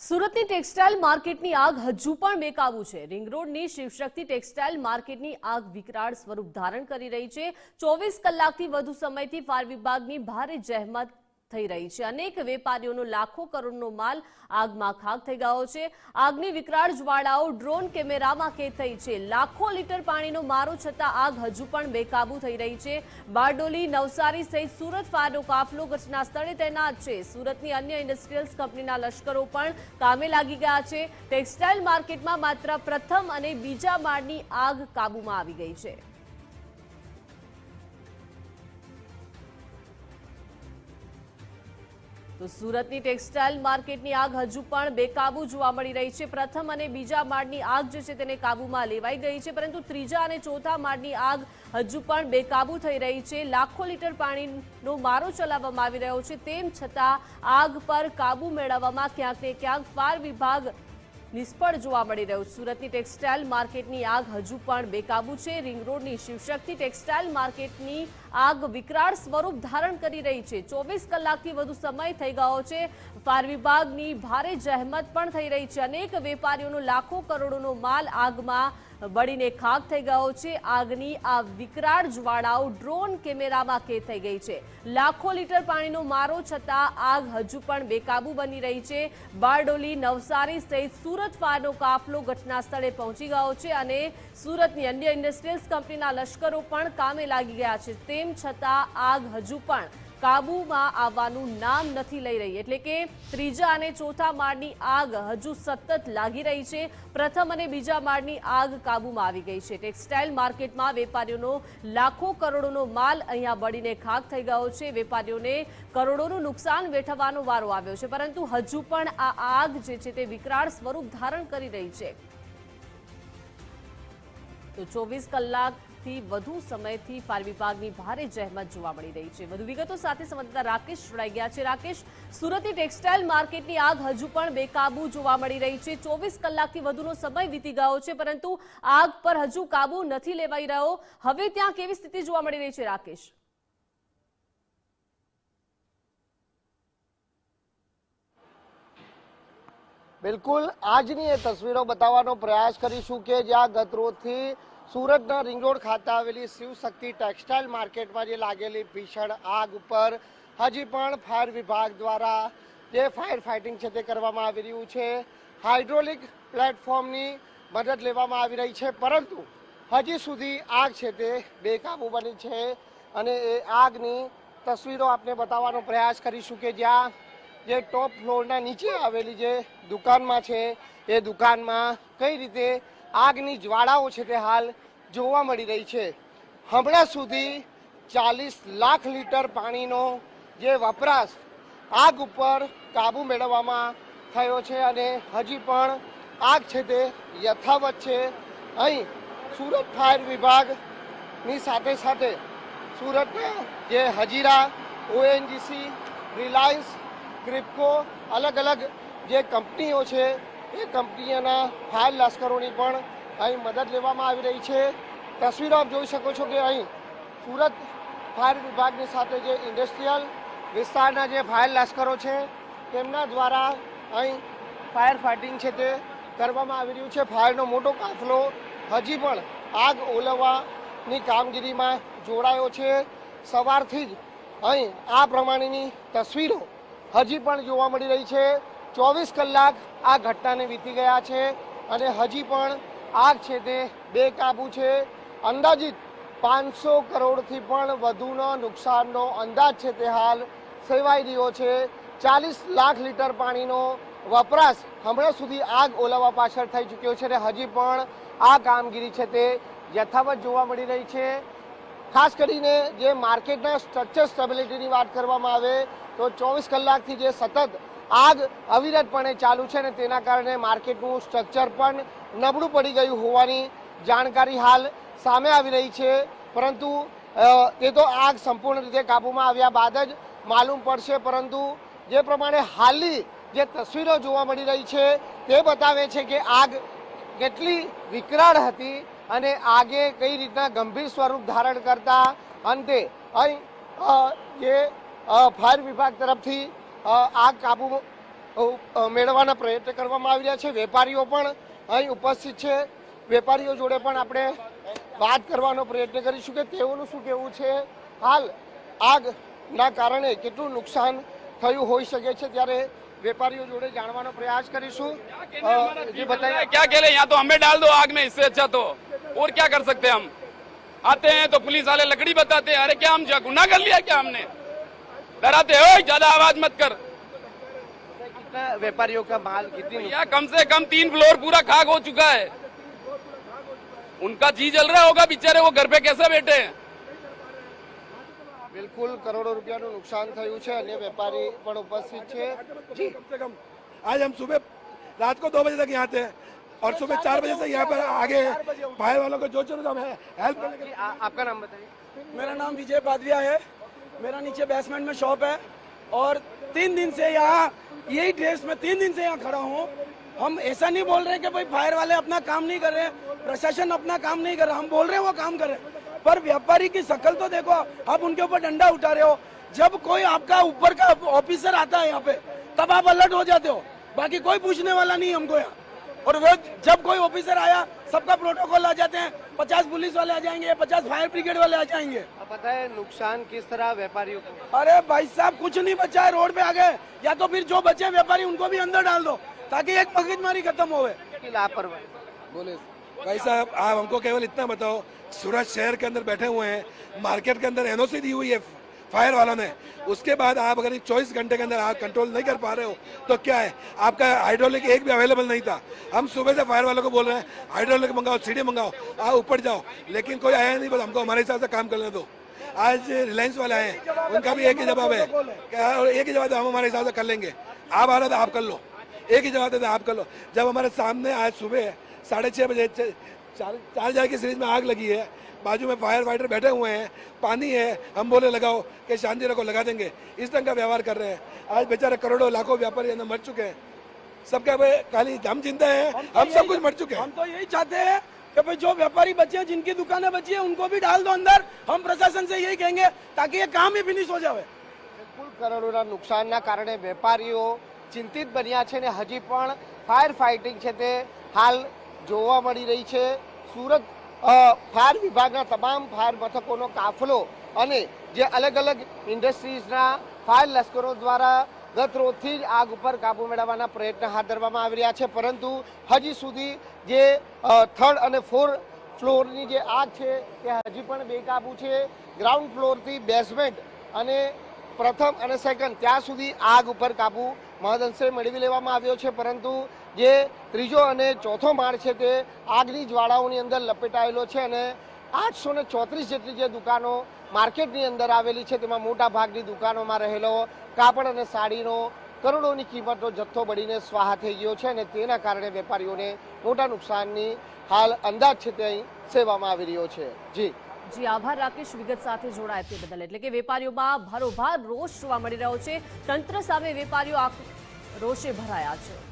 સુરતની ટેક્સટાઇલ માર્કેટની આગ હજુ પણ બેકાબુ છે। રિંગ રોડની શિવશક્તિ ટેક્સટાઇલ માર્કેટની આગ વિકરાળ સ્વરૂપ ધારણ કરી રહી છે। 24 કલાકથી વધુ સમયથી ફાયર વિભાગની ભારે જહેમત થઈ રહી છે। અનેક વેપારીઓનો લાખો કરોડનો માલ આગમાં ખાક થઈ ગયો છે। આગની વિકરાળ જ્વાળાઓ ડ્રોન કેમેરામાં કેદ થઈ છે। લાખો લીટર પાણીનો મારો છતાં આગ હજુ પણ બેકાબુ થઈ રહી છે। બારડોલી, નવસારી સહિત સુરત ફાયરનો કાફલો ઘટના સ્થળે તૈનાત છે। સુરતની અન્ય ઇન્ડસ્ટ્રીયલ્સ કંપનીના લશ્કરો પણ કામે લાગી ગયા છે। ટેક્સટાઇલ માર્કેટમાં માત્ર પ્રથમ અને બીજા માળની આગ કાબૂમાં આવી ગઈ છે। તો સુરતની ટેક્સટાઇલ માર્કેટની આગ હજુ પણ બેકાબુ જોવા મળી રહી છે। પ્રથમ અને બીજા માળની આગ જે છે તેને કાબૂમાં લેવાઈ ગઈ છે, પરંતુ ત્રીજા અને ચોથા માળની આગ હજુ પણ બેકાબુ થઈ રહી છે। લાખો લીટર પાણીનો મારો ચલાવવામાં આવી રહ્યો છે, તેમ છતાં આગ પર કાબુ મેળવવામાં ક્યાંક ને ક્યાંક ફાયર વિભાગ નિષ્ફળ જોવા મળી રહ્યું। સુરતની ટેક્સટાઇલ માર્કેટની આગ હજુ પણ બેકાબુ છે। રિંગ રોડની શિવશક્તિ ટેક્સટાઇલ માર્કેટની આગ વિકરાળ સ્વરૂપ ધારણ કરી રહી છે। 24 કલાકથી વધુ સમય થઈ ગયો છે। ફાયર વિભાગની ભારે જહેમત પણ થઈ રહી છે। અનેક વેપારીઓનો લાખો કરોડોનો માલ આગમાં બળીને ખાક થઈ ગયો છે। આગની આ વિકરાળ જ્વાળાઓ ડ્રોન કેમેરામાં કેદ થઈ ગઈ છે। લાખો લીટર પાણીનો મારો છતાં આગ હજુ પણ બેકાબુ બની રહી છે। બારડોલી, નવસારી સહિત સુરત ફાયરનો કાફલો ઘટના સ્થળે પહોંચી ગયો છે અને સુરતની અન્ય ઇન્ડસ્ટ્રીયલ્સ કંપનીના લશ્કરો પણ કામે લાગી ગયા છે। તેમ છતાં આગ હજુ પણ કાબૂમાં આવવાનું નામ નથી લઈ રહી, એટલે કે ત્રીજા અને ચોથા માળની આગ હજુ સતત લાગી રહી છે। પ્રથમ અને બીજા માળની આગ કાબૂમાં આવી ગઈ છે। ટેક્સટાઇલ માર્કેટમાં વેપારીઓનો લાખો કરોડોનો માલ અહીંયા બળીને ખાક થઈ ગયો છે। વેપારીઓને કરોડોનું નુકસાન વેઠવાનો વારો આવ્યો છે, પરંતુ હજુ પણ આ આગ જે છે તે વિકરાળ સ્વરૂપ ધારણ કરી રહી છે। તો 24 કલાકથી વધુ સમયથી ફાયર વિભાગની ભારે જહેમત જોવા મળી રહી છે। વધુ વિગતો સાથે સંવાદદાતા રાકેશ જોડાઈ ગયા છે। રાકેશ, સુરતની ટેક્સટાઇલ માર્કેટની આગ હજુ પણ બેકાબુ જોવા મળી રહી છે। 24 કલાકથી વધુનો સમય વીતી ગયો છે, પરંતુ આગ પર હજુ કાબુ નથી લેવાઈ રહ્યો। હવે ત્યાં કેવી સ્થિતિ જોવા મળી રહી છે, રાકેશ? બિલકુલ આજની એ તસવીરો બતાવવાનો પ્રયાસ કરીશું કે જ્યાં ગત રોજથી સુરતના રિંગ રોડ ખાતે આવેલી શિવશક્તિ ટેક્સટાઇલ માર્કેટમાં જે લાગેલી ભીષણ આગ ઉપર હજી પણ ફાયર વિભાગ દ્વારા જે ફાયર ફાઇટિંગ છે તે કરવામાં આવી રહ્યું છે। હાઇડ્રોલિક પ્લેટફોર્મની મદદ લેવામાં આવી રહી છે, પરંતુ હજી સુધી આગ છે તે બેકાબુ બની છે અને એ આગની તસવીરો આપને બતાવવાનો પ્રયાસ કરીશું કે જ્યાં જે ટોપ ફ્લોરના નીચે આવેલી જે દુકાનમાં છે એ દુકાનમાં કઈ રીતે આગની જ્વાળાઓ છે તે હાલ જોવા મળી રહી છે। હમણાં સુધી 40 લાખ લીટર પાણીનો જે વપરાશ આગ ઉપર કાબુ મેળવવામાં થયો છે અને હજી પણ આગ છે તે યથાવત છે। અહીં સુરત ફાયર વિભાગની સાથે સાથે સુરતના જે હજીરા, ઓએનજીસી, રિલાયન્સ, ક્રિપ્કો અલગ અલગ જે કંપનીઓ છે એ કંપનીઓના ફાયર લશ્કરોની પણ અહીં મદદ લેવામાં આવી રહી છે। તસવીરો આપ જોઈ શકો છો કે અહીં સુરત ફાયર વિભાગની સાથે જે ઇન્ડસ્ટ્રીયલ વિસ્તારના જે ફાયર લશ્કરો છે તેમના દ્વારા અહીં ફાયર ફાઇટિંગ છે તે કરવામાં આવી રહ્યું છે। ફાયરનો મોટો કાફલો હજી પણ આગ ઓલવવાની કામગીરીમાં જોડાયો છે। સવારથી જ અહીં આ પ્રમાણેની તસવીરો હજી પણ જોવા મળી રહી છે। 24 કલાક આ ઘટનાને વીતી ગયા છે અને હજી પણ આગ છે તે બેકાબુ છે। અંદાજિત 500 કરોડથી પણ વધુનો નુકસાનનો અંદાજ છે તે હાલ સેવાઈ રહ્યો છે। 40 લાખ લીટર પાણીનો વપરાશ હમણાં સુધી આગ ઓલવવા પાછળ થઈ ચૂક્યો છે અને હજી પણ આ કામગીરી છે તે યથાવત જોવા મળી રહી છે। ખાસ કરીને જે માર્કેટના સ્ટ્રક્ચર સ્ટેબિલિટીની વાત કરવામાં આવે તો 24 કલાકથી જે સતત આગ અવિરતપણે ચાલુ છે ને તેના કારણે માર્કેટનું સ્ટ્રક્ચર પણ નબળું પડી ગયું હોવાની જાણકારી હાલ સામે આવી રહી છે, પરંતુ એ તો આગ સંપૂર્ણ રીતે કાબૂમાં આવ્યા બાદ જ માલુમ પડશે। પરંતુ જે પ્રમાણે હાલની જે તસવીરો જોવા મળી રહી છે તે બતાવે છે કે આગ કેટલી વિકરાળ હતી અને આગે કઈ રીતના ગંભીર સ્વરૂપ ધારણ કરતા અંતે અહીં જે ફાયર વિભાગ તરફથી આગ કાબુ મેળવવાના પ્રયત્ન કરવામાં આવી રહ્યા છે. વેપારીઓ પણ અહીં ઉપસ્થિત છે. વેપારીઓ જોડે પણ આપણે વાત કરવાનો પ્રયત્ન કરીશું કે તેઓનું શું કહેવું છે. હાલ આગના કારણે કેટલું નુકસાન થયું હોઈ શકે છે, ત્યારે વેપારીઓ જોડે જાણવાનો प्रयास કરીશું. जी बताइए, क्या खेले, यहाँ तो हमें डाल दो आग में, इससे अच्छा तो और क्या कर सकते हैं हम. आते हैं तो पुलिस वाले लकड़ी बताते हैं, अरे क्या हम गुनाह कर लिया क्या हमने, डराते हो ज्यादा आवाज मत कर. कितना व्यापारियों का माल कितनी भैया कम से कम 3 फ्लोर पूरा खाक हो चुका है. उनका जी जल रहा होगा बेचारे, वो घर पे कैसे बैठे हैं. બિલકુલ કરોડો રૂપિયાનું નુકસાન થયું છે. અન્ય વેપારી પણ ઉપસ્થિત છે. જી कम से कम आज हम सुबह रात को 2 बजे तक यहाँ थे और सुबह 4 बजे से यहाँ पर आगे फायर वालों को जो जरूरत हमें हेल्प करने के लिए. आपका नाम बताइए. मेरा नाम विजय पादविया है. मेरा नीचे बेसमेंट में शॉप है और 3 दिन से यहाँ यही ड्रेस में 3 दिन से यहाँ खड़ा हूँ. हम ऐसा नहीं बोल रहे कि भाई फायर वाले अपना काम नहीं कर रहे, प्रशासन अपना काम नहीं कर रहा. हम बोल रहे हैं वो काम करे, पर व्यापारी की शक्ल तो देखो. आप उनके ऊपर डंडा उठा रहे हो. जब कोई आपका ऊपर का ऑफिसर आता है यहाँ पे तब आप अलर्ट हो जाते हो, बाकी कोई पूछने वाला नहीं हमको यहाँ. और वो जब कोई ऑफिसर आया सबका प्रोटोकॉल आ जाते हैं, 50 पुलिस वाले आ जाएंगे, 50 फायर ब्रिगेड वाले आ जाएंगे. अब पता है नुकसान किस तरह व्यापारियों को. अरे भाई साहब कुछ नहीं बचा है, रोड पे आ गए. या तो फिर जो बचे व्यापारी उनको भी अंदर डाल दो ताकि एक मगजमारी खत्म होवे. की लापरवाही. बोले भाई साहब आप हमको केवल इतना बताओ, सूरत शहर के अंदर बैठे हुए हैं, मार्केट के अंदर एनओसी दी हुई है फायर वालों ने, उसके बाद आप अगर 24 घंटे के अंदर आग कंट्रोल नहीं कर पा रहे हो तो क्या है. आपका हाइड्रोलिक एक भी अवेलेबल नहीं था. हम सुबह से फायर वालों को बोल रहे हैं हाइड्रोलिक मंगाओ, सीढ़ी मंगाओ, आप ऊपर जाओ, लेकिन कोई आया नहीं. बस हमको हमारे हिसाब से काम करने दो. आज रिलायंस वाले आए हैं, उनका भी एक ही जवाब है, एक ही जवाब है, हम हमारे हिसाब से कर लेंगे. आप आ रहे तो आप कर लो, एक ही जवाब देते आप कर लो. जब हमारे सामने आज सुबह 6:30 बजे 4 की सीरीज में आग लगी है, बाजू में फायर फाइटर बैठे हुए हैं, पानी है, हम बोले लगाओ कि शांति रखो, लगा देंगे. इस ढंग का व्यवहार कर रहे हैं. आज बेचारे करोड़ों लाखों व्यापारी अंदर मर चुके हैं. सबका खाली हम चिंता है, हम सब कुछ मर चुके हैं. हम तो यही चाहते हैं कि भाई जो व्यापारी बचे हैं, जिनकी दुकानें बची है, उनको भी डाल दो अंदर. हम प्रशासन से यही कहेंगे ताकि ये काम ही फिनिश हो जाए. બિલકુલ કરોડોના નુકસાનના કારણે વેપારીઓ ચિંતિત બન્યા છે ને હજી પણ ફાયર ફાઇટિંગ છે તે હાલ જોવા મળી રહી છે. સુરત ફાયર વિભાગના તમામ ફાયર મથકોનો કાફલો અને જે અલગ અલગ ઇન્ડસ્ટ્રીઝના ફાયર લશ્કરો દ્વારા ગત રોજથી જ આગ ઉપર કાબુ મેળવવાના પ્રયત્ન હાથ ધરવામાં આવી રહ્યા છે, પરંતુ હજી સુધી જે 3rd અને 4th ફ્લોરની જે આગ છે તે હજી પણ બેકાબુ છે. ગ્રાઉન્ડ ફ્લોરથી બેઝમેન્ટ અને પ્રથમ અને સેકન્ડ ત્યાં સુધી આગ ઉપર કાબુ મહદઅંશે મેળવી લેવામાં આવ્યો છે, પરંતુ જે ત્રીજો અને ચોથો માળ છે તે આગની જ્વાળાઓની અંદર લપેટાયેલો છે અને 834 જેટલી જે દુકાનો માર્કેટની અંદર આવેલી છે તેમાં મોટા ભાગની દુકાનોમાં રહેલો કાપડ અને સાડીનો કરોડોની કિંમતનો જથ્થો બળીને સ્વાહા થઈ ગયો છે અને તેના કારણે વેપારીઓને મોટા નુકસાનની હાલ અંદાજ છે તે અહીં સેવામાં આવી રહ્યો છે. જી આભાર રાકેશ વિગત સાથે જોડાયા તે બદલ. એટલે કે વેપારીઓમાં ભારોભાર રોષ જોવા મળી રહ્યો છે. તંત્ર સામે વેપારીઓ રોષે ભરાયા છે.